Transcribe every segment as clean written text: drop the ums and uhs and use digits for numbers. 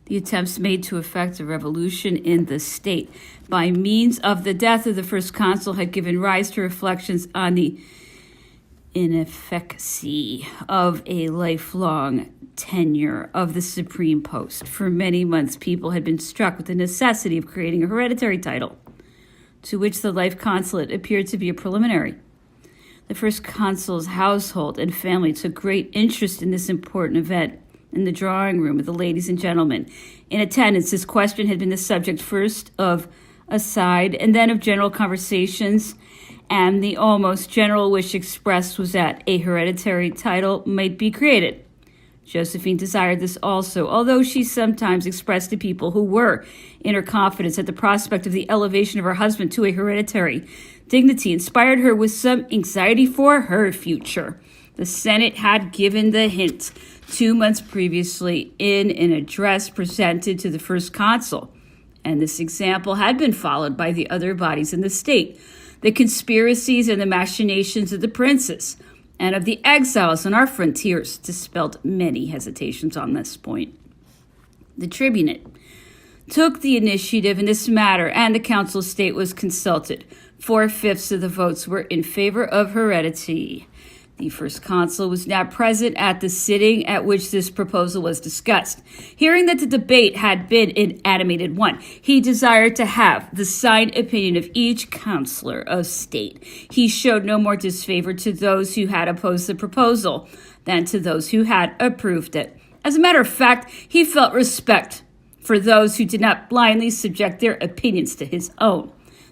the attempts made to effect a revolution in the state by means of the death of the first consul had given rise to reflections on the inefficacy of a lifelong tenure of the supreme post. For many months, people had been struck with the necessity of creating a hereditary title, to which the life consulate appeared to be a preliminary. The first consul's household and family took great interest in this important event. In the drawing room with the ladies and gentlemen in attendance, this question had been the subject first of aside and then of general conversations, and the almost general wish expressed was that a hereditary title might be created. Josephine desired this also, although she sometimes expressed to people who were in her confidence that the prospect of the elevation of her husband to a hereditary dignity inspired her with some anxiety for her future. The Senate had given the hint 2 months previously in an address presented to the first consul, and this example had been followed by the other bodies in the state. The conspiracies and the machinations of the princes and of the exiles on our frontiers dispelled many hesitations on this point. The tribunate took the initiative in this matter, and the council of state was consulted. 4/5 of the votes were in favor of heredity. The first consul was now present at the sitting at which this proposal was discussed. Hearing that the debate had been an animated one, he desired to have the signed opinion of each counselor of state. He showed no more disfavor to those who had opposed the proposal than to those who had approved it. As a matter of fact, he felt respect for those who did not blindly subject their opinions to his own.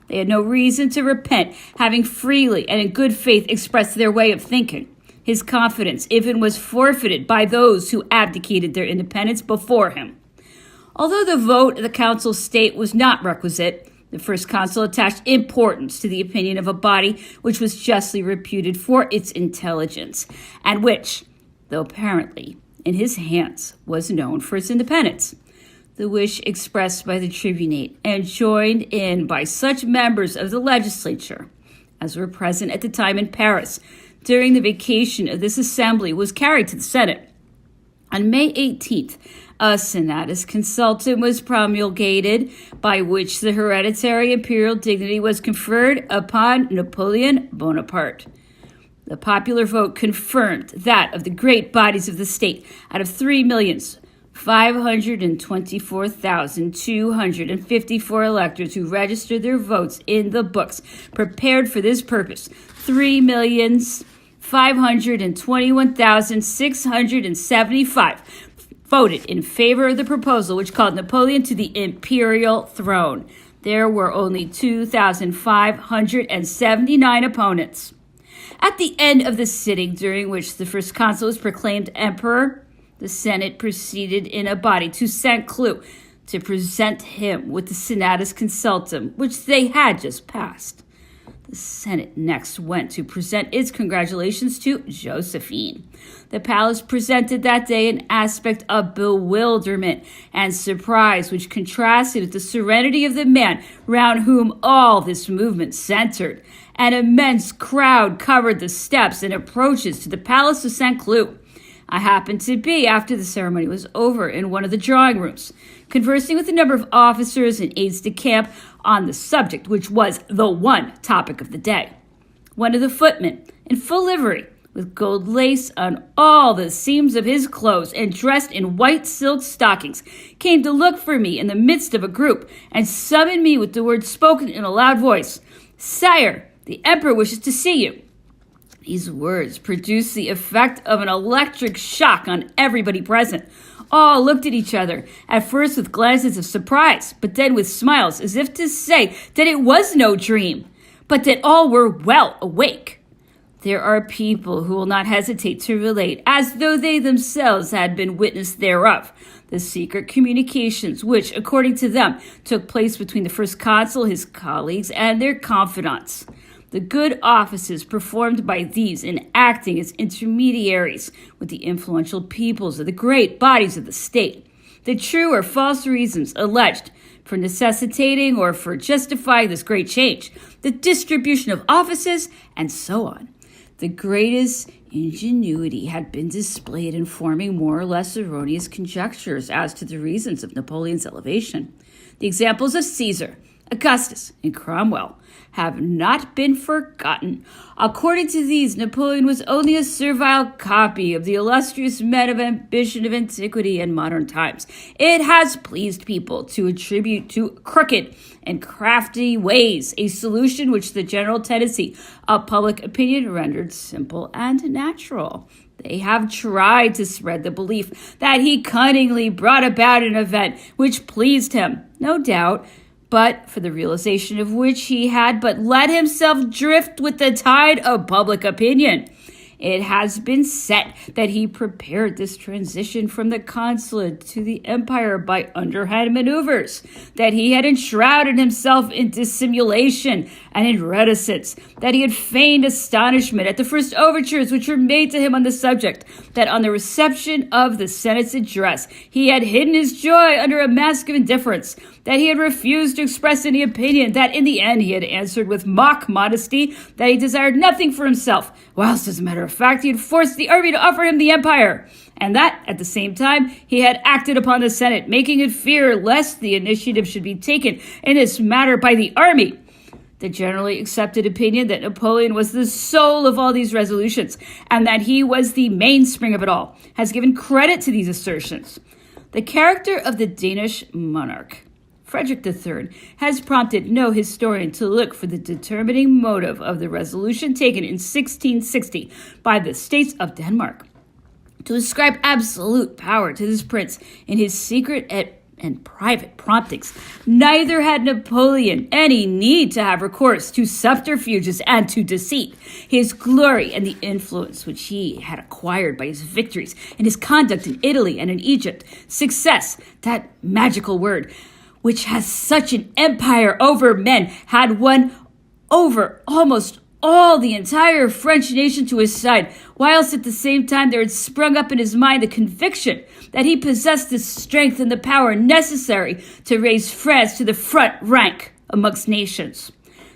They had no reason to repent, having freely and in good faith expressed their way of thinking. His confidence even was forfeited by those who abdicated their independence before him. Although the vote of the council of state was not requisite, the first consul attached importance to the opinion of a body which was justly reputed for its intelligence, and which, though apparently in his hands, was known for its independence. The wish expressed by the tribunate and joined in by such members of the legislature as were present at the time in Paris during the vacation of this assembly was carried to the Senate. On May 18th, a senatus consultum was promulgated by which the hereditary imperial dignity was conferred upon Napoleon Bonaparte. The popular vote confirmed that of the great bodies of the state out of 3,524,254 electors who registered their votes in the books prepared for this purpose. 3,521,675 voted in favor of the proposal which called Napoleon to the imperial throne. There were only 2,579 opponents. At the end of the sitting, during which the first consul was proclaimed emperor, the Senate proceeded in a body to St. Cloud to present him with the senatus consultum, which they had just passed. The Senate next went to present its congratulations to Josephine. The palace presented that day an aspect of bewilderment and surprise, which contrasted with the serenity of the man round whom all this movement centered. An immense crowd covered the steps and approaches to the palace of St. Cloud. I happened to be, after the ceremony was over, in one of the drawing rooms, conversing with a number of officers and aides-de-camp on the subject, which was the one topic of the day. One of the footmen, in full livery, with gold lace on all the seams of his clothes and dressed in white silk stockings, came to look for me in the midst of a group and summoned me with the words spoken in a loud voice, "Sire, the emperor wishes to see you." These words produced the effect of an electric shock on everybody present. All looked at each other, at first with glances of surprise, but then with smiles, as if to say that it was no dream, but that all were well awake. There are people who will not hesitate to relate, as though they themselves had been witness thereof, the secret communications which, according to them, took place between the first consul, his colleagues, and their confidants. The good offices performed by these in acting as intermediaries with the influential peoples of the great bodies of the state. The true or false reasons alleged for necessitating or for justifying this great change, the distribution of offices, and so on. The greatest ingenuity had been displayed in forming more or less erroneous conjectures as to the reasons of Napoleon's elevation. The examples of Caesar, Augustus, and Cromwell have not been forgotten. According to these, Napoleon was only a servile copy of the illustrious men of ambition of antiquity and modern times. It has pleased people to attribute to crooked and crafty ways a solution which the general tendency of public opinion rendered simple and natural. They have tried to spread the belief that he cunningly brought about an event which pleased him, no doubt, but for the realization of which he had but let himself drift with the tide of public opinion. It has been said that he prepared this transition from the consulate to the empire by underhand maneuvers, that he had enshrouded himself in dissimulation and in reticence, that he had feigned astonishment at the first overtures which were made to him on the subject, that on the reception of the Senate's address he had hidden his joy under a mask of indifference, that he had refused to express any opinion, that in the end he had answered with mock modesty that he desired nothing for himself, whilst as a matter of fact he had forced the army to offer him the empire, and that at the same time he had acted upon the Senate, making it fear lest the initiative should be taken in this matter by the army. The generally accepted opinion that Napoleon was the soul of all these resolutions, and that he was the mainspring of it all, has given credit to these assertions. The character of the Danish monarch, Frederick III, has prompted no historian to look for the determining motive of the resolution taken in 1660 by the States of Denmark to ascribe absolute power to this prince in his secret and private promptings. Neither had Napoleon any need to have recourse to subterfuges and to deceit. His glory and the influence which he had acquired by his victories and his conduct in Italy and in Egypt, success, that magical word, which has such an empire over men, had won over almost all the entire French nation to his side, whilst at the same time there had sprung up in his mind the conviction that he possessed the strength and the power necessary to raise France to the front rank amongst nations.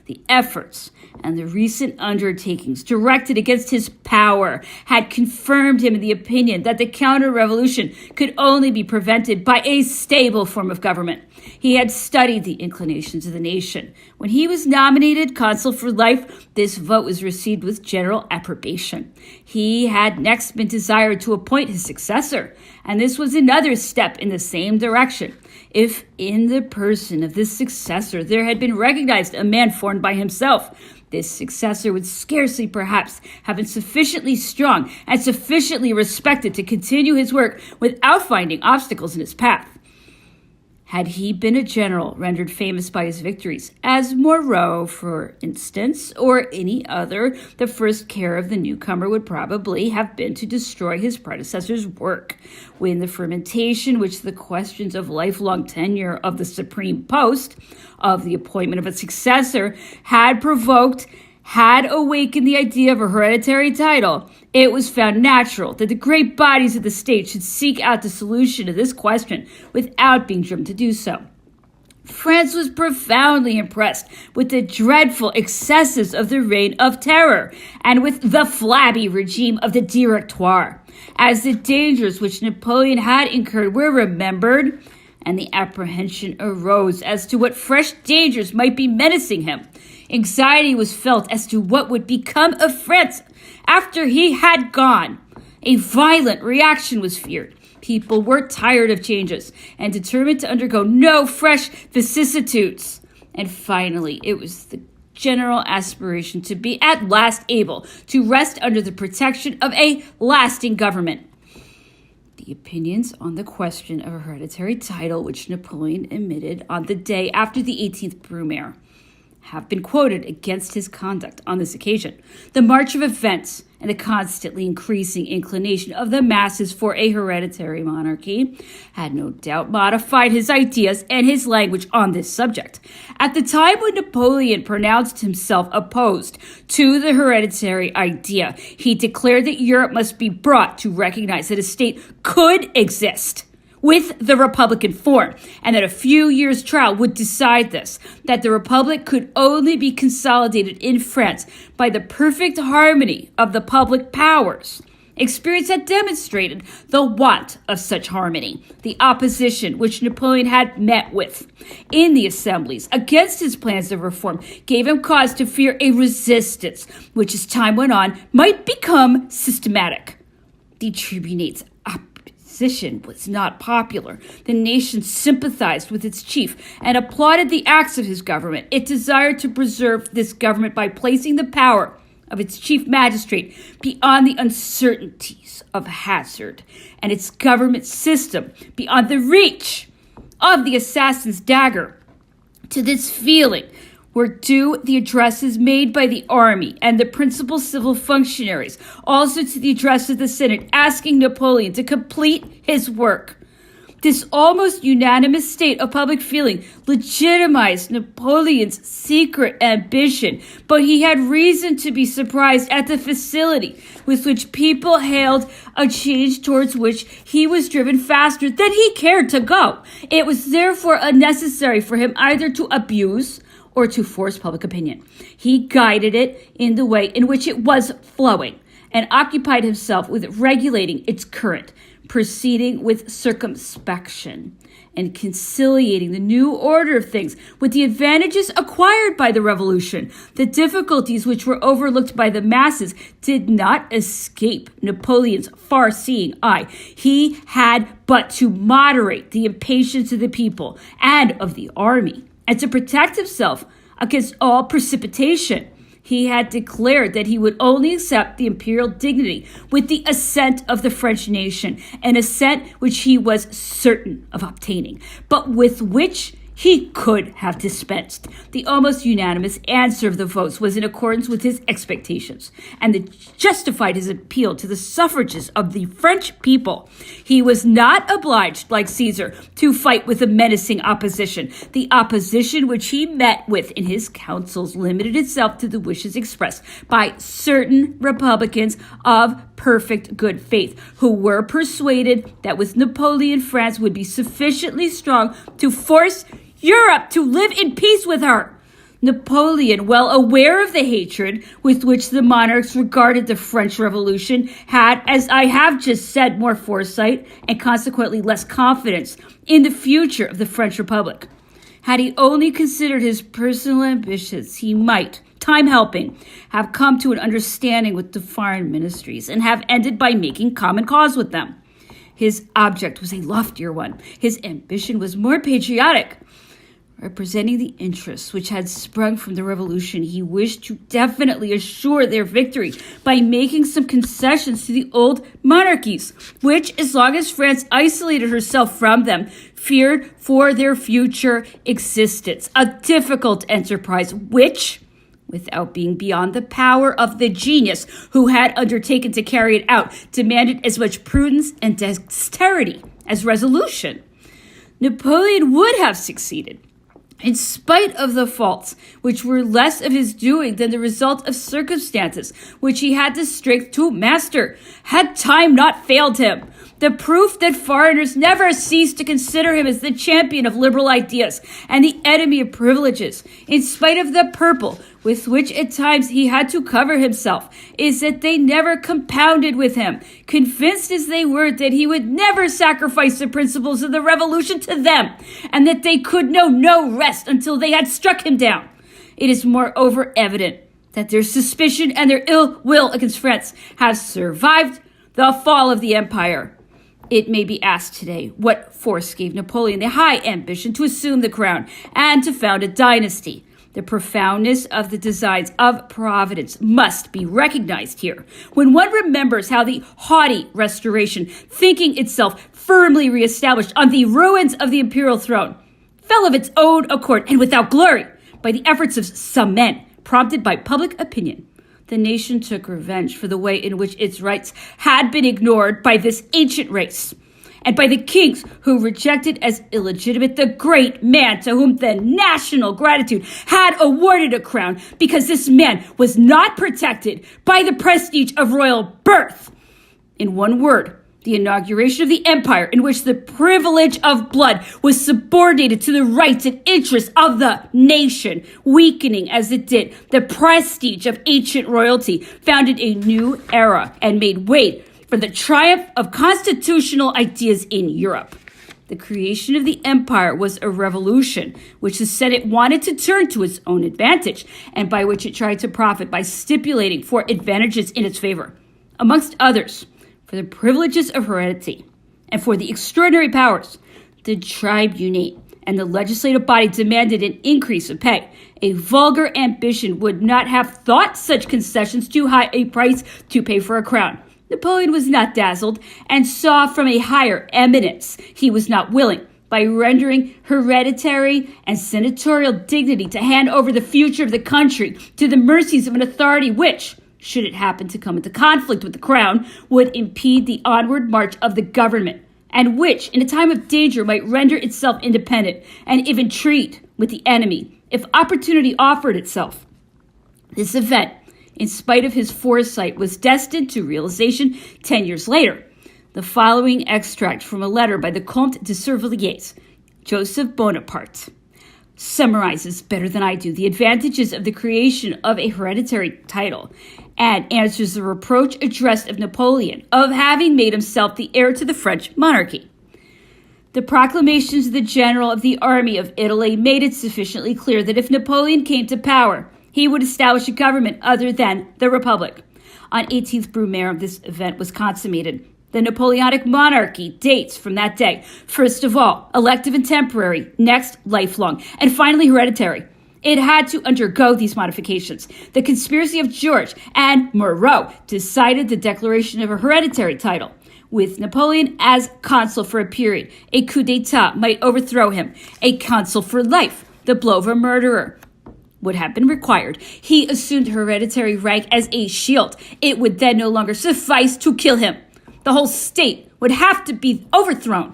The efforts and the recent undertakings directed against his power had confirmed him in the opinion that the counter-revolution could only be prevented by a stable form of government. He had studied the inclinations of the nation. When he was nominated consul for life, this vote was received with general approbation. He had next been desired to appoint his successor, and this was another step in the same direction. If in the person of this successor there had been recognized a man formed by himself, this successor would scarcely perhaps have been sufficiently strong and sufficiently respected to continue his work without finding obstacles in his path. Had he been a general rendered famous by his victories, as Moreau, for instance, or any other, the first care of the newcomer would probably have been to destroy his predecessor's work. When the fermentation which the questions of lifelong tenure of the supreme post, of the appointment of a successor, had provoked, had awakened the idea of a hereditary title, it was found natural that the great bodies of the state should seek out the solution of this question without being driven to do so. France was profoundly impressed with the dreadful excesses of the Reign of Terror and with the flabby regime of the Directoire. As the dangers which Napoleon had incurred were remembered, and the apprehension arose as to what fresh dangers might be menacing him, anxiety was felt as to what would become of France after he had gone. A violent reaction was feared. People were tired of changes and determined to undergo no fresh vicissitudes. And finally, it was the general aspiration to be at last able to rest under the protection of a lasting government. The opinions on the question of a hereditary title which Napoleon emitted on the day after the 18th Brumaire have been quoted against his conduct on this occasion. The march of events and the constantly increasing inclination of the masses for a hereditary monarchy had no doubt modified his ideas and his language on this subject. At the time when Napoleon pronounced himself opposed to the hereditary idea, he declared that Europe must be brought to recognize that a state could exist with the Republican form, and that a few years' trial would decide this, that the Republic could only be consolidated in France by the perfect harmony of the public powers. Experience had demonstrated the want of such harmony. The opposition which Napoleon had met with in the assemblies against his plans of reform gave him cause to fear a resistance, which as time went on might become systematic. The tribunate's opposition was not popular. The nation sympathized with its chief and applauded the acts of his government. It desired to preserve this government by placing the power of its chief magistrate beyond the uncertainties of hazard, and its government system beyond the reach of the assassin's dagger. To this feeling were due the addresses made by the army and the principal civil functionaries, also to the address of the Senate asking Napoleon to complete his work. This almost unanimous state of public feeling legitimized Napoleon's secret ambition, but he had reason to be surprised at the facility with which people hailed a change towards which he was driven faster than he cared to go. It was therefore unnecessary for him either to abuse or to force public opinion. He guided it in the way in which it was flowing and occupied himself with regulating its current, proceeding with circumspection and conciliating the new order of things with the advantages acquired by the revolution. The difficulties which were overlooked by the masses did not escape Napoleon's far-seeing eye. He had but to moderate the impatience of the people and of the army, and to protect himself against all precipitation. He had declared that he would only accept the imperial dignity with the assent of the French nation, an assent which he was certain of obtaining, but with which he could have dispensed. The almost unanimous answer of the votes was in accordance with his expectations, and justified his appeal to the suffrages of the French people. He was not obliged, like Caesar, to fight with a menacing opposition. The opposition which he met with in his councils limited itself to the wishes expressed by certain Republicans of perfect good faith, who were persuaded that with Napoleon, France would be sufficiently strong to force Europe to live in peace with her. Napoleon, well aware of the hatred with which the monarchs regarded the French Revolution, had, as I have just said, more foresight and consequently less confidence in the future of the French Republic. Had he only considered his personal ambitions, he might, time helping, have come to an understanding with the foreign ministries and have ended by making common cause with them. His object was a loftier one. His ambition was more patriotic. Representing the interests which had sprung from the revolution, he wished to definitely assure their victory by making some concessions to the old monarchies, which, as long as France isolated herself from them, feared for their future existence. A difficult enterprise which, without being beyond the power of the genius who had undertaken to carry it out, demanded as much prudence and dexterity as resolution. Napoleon would have succeeded, in spite of the faults, which were less of his doing than the result of circumstances which he had the strength to master, had time not failed him. The proof that foreigners never ceased to consider him as the champion of liberal ideas and the enemy of privileges, in spite of the purple with which at times he had to cover himself, is that they never compounded with him, convinced as they were that he would never sacrifice the principles of the revolution to them, and that they could know no rest until they had struck him down. It is moreover evident that their suspicion and their ill will against France have survived the fall of the empire. It may be asked today, what force gave Napoleon the high ambition to assume the crown and to found a dynasty? The profoundness of the designs of Providence must be recognized here. When one remembers how the haughty Restoration, thinking itself firmly reestablished on the ruins of the imperial throne, fell of its own accord and without glory by the efforts of some men, prompted by public opinion, the nation took revenge for the way in which its rights had been ignored by this ancient race, and by the kings who rejected as illegitimate the great man to whom the national gratitude had awarded a crown, because this man was not protected by the prestige of royal birth. In one word, the inauguration of the empire in which the privilege of blood was subordinated to the rights and interests of the nation, weakening as it did the prestige of ancient royalty, founded a new era and made way for the triumph of constitutional ideas in Europe. The creation of the empire was a revolution which the Senate wanted to turn to its own advantage, and by which it tried to profit by stipulating for advantages in its favor, amongst others, for the privileges of heredity, and for the extraordinary powers. The tribunate and the legislative body demanded an increase of pay. A vulgar ambition would not have thought such concessions too high a price to pay for a crown. Napoleon was not dazzled and saw from a higher eminence. He was not willing, by rendering hereditary and senatorial dignity, to hand over the future of the country to the mercies of an authority which, should it happen to come into conflict with the crown, would impede the onward march of the government, and which, in a time of danger, might render itself independent and even treat with the enemy, if opportunity offered itself. This event, in spite of his foresight, was destined to realization 10 years later. The following extract from a letter by the Comte de Servilliers, Joseph Bonaparte, summarizes better than I do the advantages of the creation of a hereditary title, and answers the reproach addressed of Napoleon of having made himself the heir to the French monarchy. The proclamations of the general of the army of Italy made it sufficiently clear that if Napoleon came to power, he would establish a government other than the Republic. On 18th Brumaire, this event was consummated. The Napoleonic monarchy dates from that day. First of all, elective and temporary, next, lifelong, and finally hereditary. It had to undergo these modifications. The conspiracy of George and Moreau decided the declaration of a hereditary title. With Napoleon as consul for a period, a coup d'etat might overthrow him. A consul for life, the blow of a murderer, would have been required. He assumed hereditary rank as a shield. It would then no longer suffice to kill him. The whole state would have to be overthrown.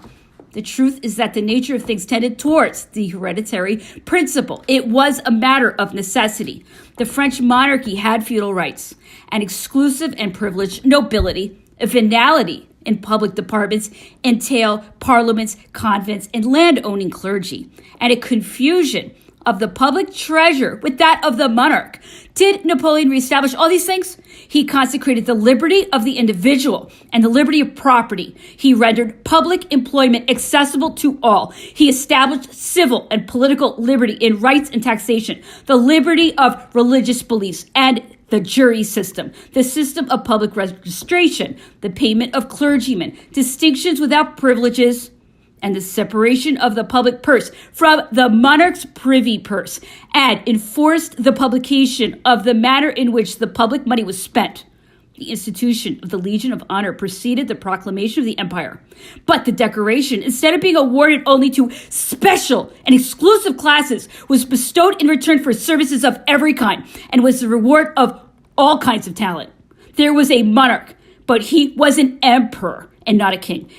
The truth is that the nature of things tended towards the hereditary principle. It was a matter of necessity. The French monarchy had feudal rights, an exclusive and privileged nobility, a venality in public departments, entail, parliaments, convents, and land-owning clergy, and a confusion of the public treasure with that of the monarch. Did Napoleon reestablish all these things? He consecrated the liberty of the individual and the liberty of property. He rendered public employment accessible to all. He established civil and political liberty in rights and taxation, the liberty of religious beliefs and the jury system, the system of public registration, the payment of clergymen, distinctions without privileges, and the separation of the public purse from the monarch's privy purse, and enforced the publication of the manner in which the public money was spent. The institution of the Legion of Honor preceded the proclamation of the empire. But the decoration, instead of being awarded only to special and exclusive classes, was bestowed in return for services of every kind, and was the reward of all kinds of talent. There was a monarch, but he was an emperor and not a king.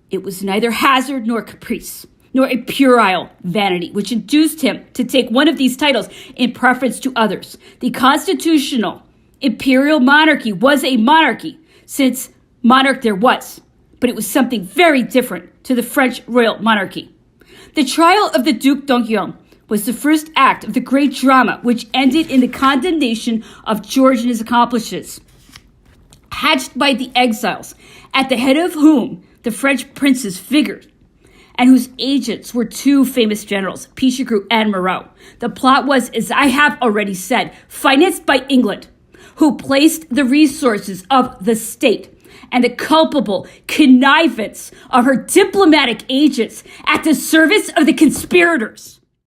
It was neither hazard nor caprice, nor a puerile vanity which induced him to take one of these titles in preference to others. The constitutional imperial monarchy was a monarchy, since monarch there was, but it was something very different to the French royal monarchy. The trial of the Duc d'Enghien was the first act of the great drama which ended in the condemnation of George and his accomplices, hatched by the exiles, at the head of whom the French princes figured, and whose agents were two famous generals, Pichegru and Moreau. The plot was, as I have already said, financed by England, who placed the resources of the state and the culpable connivance of her diplomatic agents at the service of the conspirators.